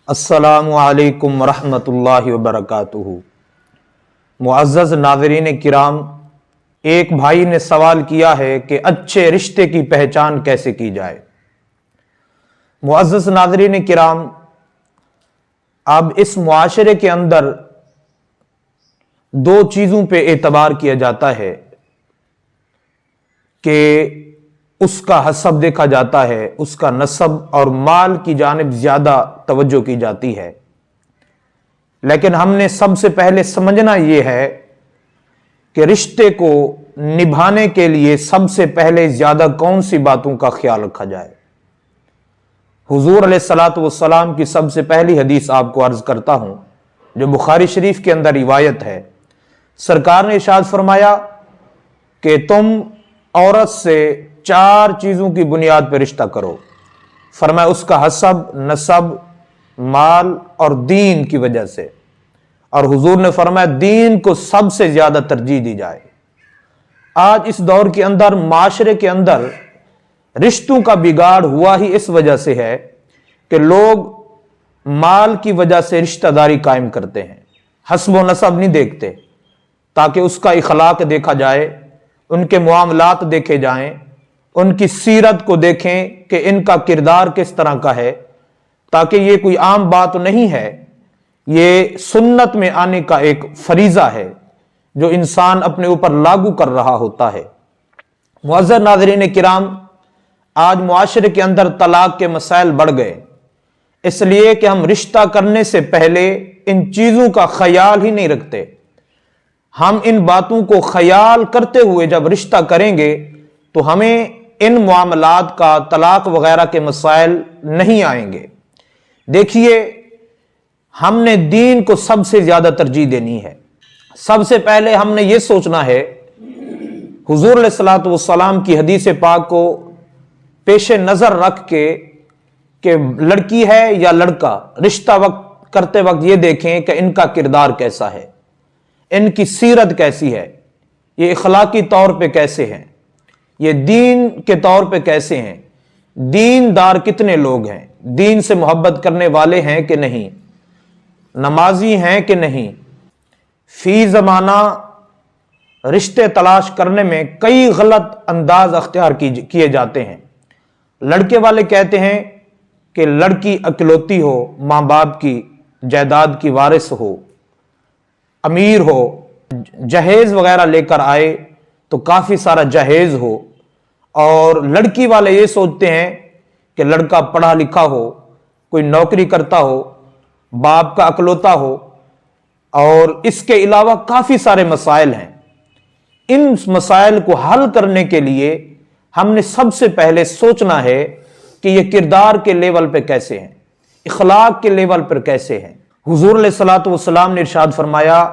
अस्सलामु अलैकुम वरहमतुल्लाहि वबरकातुहू। मुअज़्ज़ज़ नाज़रीन किराम, एक भाई ने सवाल किया है कि अच्छे रिश्ते की पहचान कैसे की जाए। मुअज़्ज़ज़ नाज़रीन किराम, अब इस मुआशरे के अंदर दो चीज़ों पे एतबार किया जाता है कि उसका हसब देखा जाता है, उसका नसब और माल की जानिब ज्यादा तवज्जो की जाती है। लेकिन हमने सबसे पहले समझना यह है कि रिश्ते को निभाने के लिए सबसे पहले ज्यादा कौन सी बातों का ख्याल रखा जाए। हुजूर अलैहिस्सलातु वस्सलाम की सबसे पहली हदीस आपको अर्ज करता हूं, जो बुखारी शरीफ के अंदर रिवायत है। सरकार ने इरशाद फरमाया कि तुम औरत से चार चीजों की बुनियाद पर रिश्ता करो। फरमाया उसका हसब, नसब, माल और दीन की वजह से। और हुजूर ने फरमाया दीन को सबसे ज्यादा तरजीह दी जाए। आज इस दौर के अंदर, माशरे के अंदर रिश्तों का बिगाड़ हुआ ही इस वजह से है कि लोग माल की वजह से रिश्तेदारी कायम करते हैं, हस्ब व नसब नहीं देखते, ताकि उसका इखलाक देखा जाए, उनके मुआमलात देखे जाएं, उनकी सीरत को देखें कि इनका किरदार किस तरह का है, ताकि ये कोई आम बात नहीं है, ये सुन्नत में आने का एक फरीजा है जो इंसान अपने ऊपर लागू कर रहा होता है। मुअज़्ज़ज़ नाज़रीन किराम, आज मुआशरे के अंदर तलाक के मसाइल बढ़ गए, इसलिए कि हम रिश्ता करने से पहले इन चीजों का ख्याल ही नहीं रखते। हम इन बातों को ख्याल करते हुए जब रिश्ता करेंगे तो हमें इन मामलात का, तलाक वगैरह के मसाइल नहीं आएंगे। देखिए, हमने दीन को सबसे ज्यादा तरजीह देनी है। सबसे पहले हमने ये सोचना है, हुजूर अलैहिस्सलातु वस्सलाम की हदीस पाक को पेश नजर रख के कि लड़की है या लड़का, रिश्ता वक्त करते वक्त ये देखें कि इनका किरदार कैसा है, इनकी सीरत कैसी है, ये इखलाकी तौर पे कैसे हैं, ये दीन के तौर पे कैसे हैं, दीनदार कितने लोग हैं, दीन से मोहब्बत करने वाले हैं कि नहीं, नमाजी हैं कि नहीं। फी जमाना रिश्ते तलाश करने में कई गलत अंदाज अख्तियार किए जाते हैं। लड़के वाले कहते हैं कि लड़की इकलौती हो, माँ बाप की जायदाद की वारिस हो, अमीर हो, जहेज वगैरह लेकर आए तो काफी सारा जहेज हो। और लड़की वाले ये सोचते हैं कि लड़का पढ़ा लिखा हो, कोई नौकरी करता हो, बाप का अकलौता हो, और इसके अलावा काफी सारे मसाइल हैं। इन मसाइल को हल करने के लिए हमने सबसे पहले सोचना है कि ये किरदार के लेवल पे कैसे हैं, इखलाक के लेवल पर कैसे हैं। हुजूर अलैहिस्सलातु वस्सलाम ने इरशाद फरमाया,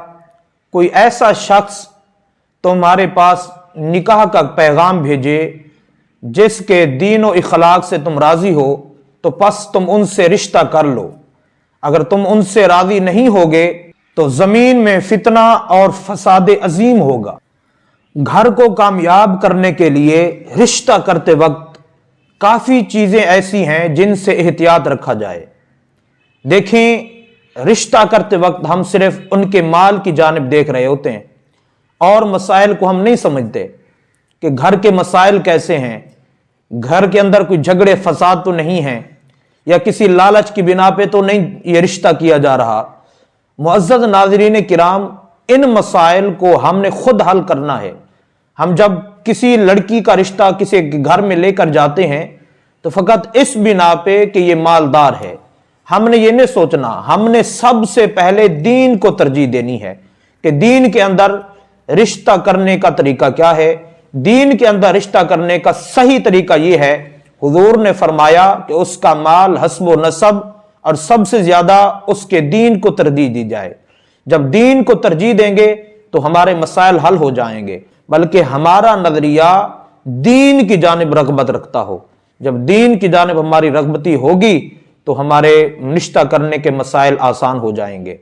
कोई ऐसा शख्स तुम्हारे पास निकाह का पैगाम भेजे जिसके दीन और इखलाक से तुम राजी हो, तो बस तुम उनसे रिश्ता कर लो। अगर तुम उनसे राजी नहीं होगे तो जमीन में फितना और फसाद अजीम होगा। घर को कामयाब करने के लिए रिश्ता करते वक्त काफी चीजें ऐसी हैं जिनसे एहतियात रखा जाए। देखें, रिश्ता करते वक्त हम सिर्फ उनके माल की जानिब देख रहे होते हैं और मसाइल को हम नहीं समझते कि घर के मसाइल कैसे हैं, घर के अंदर कोई झगड़े फसाद तो नहीं है, या किसी लालच की बिना पे तो नहीं ये रिश्ता किया जा रहा। मुअज़्ज़ज़ नाज़रीन किराम, इन मसाइल को हमने खुद हल करना है। हम जब किसी लड़की का रिश्ता किसी घर में लेकर जाते हैं तो फकत इस बिना पे कि ये मालदार है, हमने ये नहीं सोचना। हमने सबसे पहले दीन को तरजीह देनी है कि दीन के अंदर रिश्ता करने का तरीका क्या है। दीन के अंदर रिश्ता करने का सही तरीका यह है, हुजूर ने फरमाया कि उसका माल, हस्ब व नसब और सबसे ज्यादा उसके दीन को तरजीह दी जाए। जब दीन को तरजीह देंगे तो हमारे मसाइल हल हो जाएंगे, बल्कि हमारा नजरिया दीन की जानिब रगबत रखता हो। जब दीन की जानिब हमारी रगबती होगी तो हमारे रिश्ता करने के मसाइल आसान हो जाएंगे।